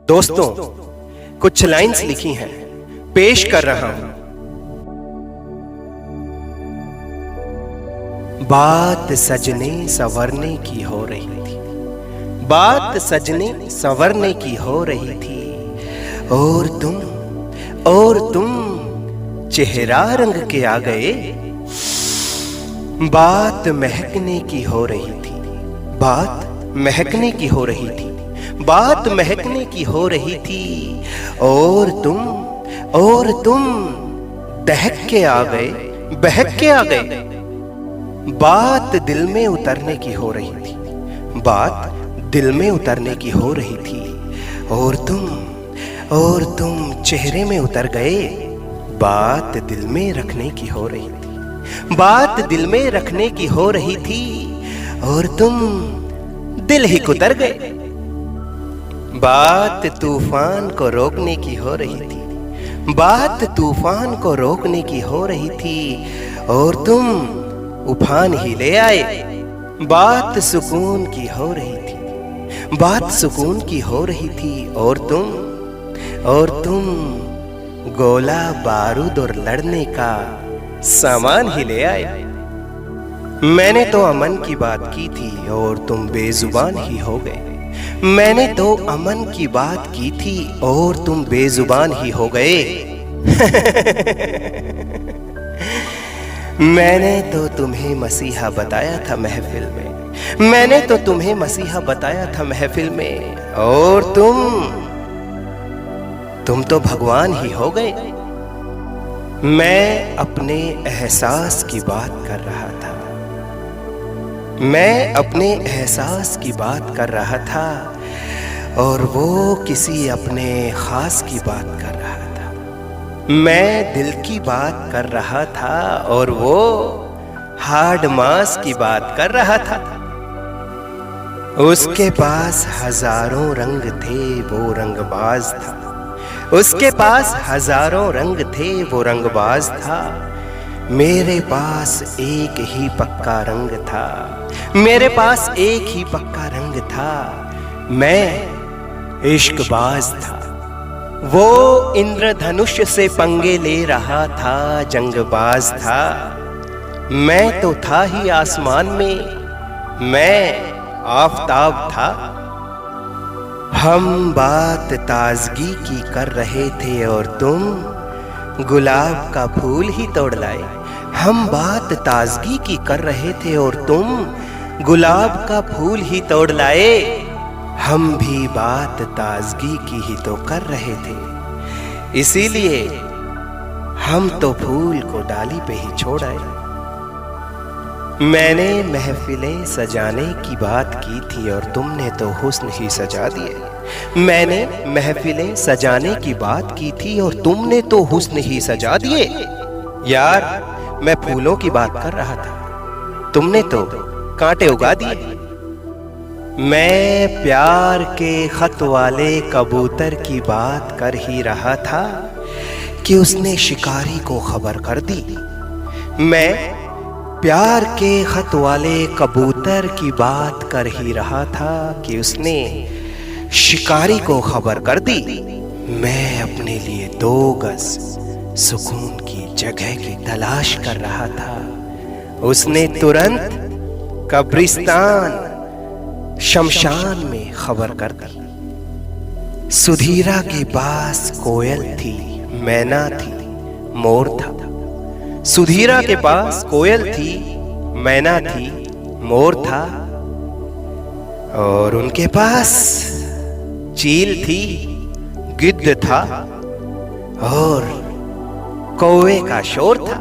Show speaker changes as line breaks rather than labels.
दोस्तों, कुछ लाइंस लिखी हैं, पेश कर रहा हूं। बात सजने संवरने की हो रही थी, बात सजने संवरने की हो रही थी, और तुम चेहरा रंग के आ गए। बात महकने की हो रही थी, बात महकने की हो रही थी, बात महकने की हो रही थी, और तुम दहक के आ गए, बहक के आ गए। बात दिल में उतरने की हो रही थी, बात दिल में उतरने की हो रही थी, और तुम चेहरे में उतर गए। बात दिल में रखने की हो रही थी, बात दिल में रखने की हो रही थी, और तुम दिल ही कुतर गए। बात तूफान को रोकने की हो रही थी, बात तूफान को रोकने की हो रही थी, और तुम उफान ही ले आए। बात सुकून की हो रही थी, बात सुकून की हो रही थी, और तुम गोला बारूद और लड़ने का सामान ही ले आए। मैंने तो अमन की बात की थी और तुम बेजुबान ही हो गए। मैंने तो अमन की बात की थी और तुम बेजुबान ही हो गए। मैंने तो तुम्हें मसीहा बताया था महफिल में, मैंने तो तुम्हें मसीहा बताया था महफिल में, और तुम तो भगवान ही हो गए। मैं अपने एहसास की बात कर रहा था, मैं अपने एहसास की बात कर रहा था, और वो किसी अपने खास की बात कर रहा था। मैं दिल की बात कर रहा था, और वो हार्ड मास की बात कर रहा था। उसके पास हजारों रंग थे, वो रंगबाज था। उसके पास हजारों रंग थे, वो रंगबाज था। मेरे पास एक ही पक्का रंग था, मेरे पास एक ही पक्का रंग था। मैं इश्कबाज था। वो इंद्रधनुष से पंगे ले रहा था, जंगबाज था। मैं तो था ही आसमान में, मैं आफताब था। हम बात ताजगी की कर रहे थे, और तुम गुलाब का फूल ही तोड़ लाए। हम बात ताजगी की कर रहे थे, और तुम गुलाब का फूल ही तोड़ लाए। हम भी बात ताजगी की ही तो कर रहे थे, इसीलिए हम तो फूल को डाली पे ही छोड़ आए। मैंने महफिलें सजाने की बात की थी, और तुमने तो हुस्न ही सजा दिए। मैंने महफिलें सजाने की बात की थी, और तुमने तो हुस्न ही सजा दिए। यार, मैं फूलों की बात कर रहा था, तुमने तो कांटे उगा दिए। मैं प्यार के खत वाले कबूतर की बात कर ही रहा था कि उसने शिकारी को खबर कर दी। मैं प्यार के खत वाले कबूतर की बात कर ही रहा था कि उसने शिकारी को खबर कर दी। मैं अपने लिए 2 गज सुकून की जगह की तलाश कर रहा था, उसने तुरंत कब्रिस्तान शमशान में खबर कर दी। सुधीरा के पास कोयल थी, मैना थी, मोर था। सुधीरा के पास कोयल थी, मैना थी, मोर था, और उनके पास चील थी, गिद्ध था, और कौवे का शोर था।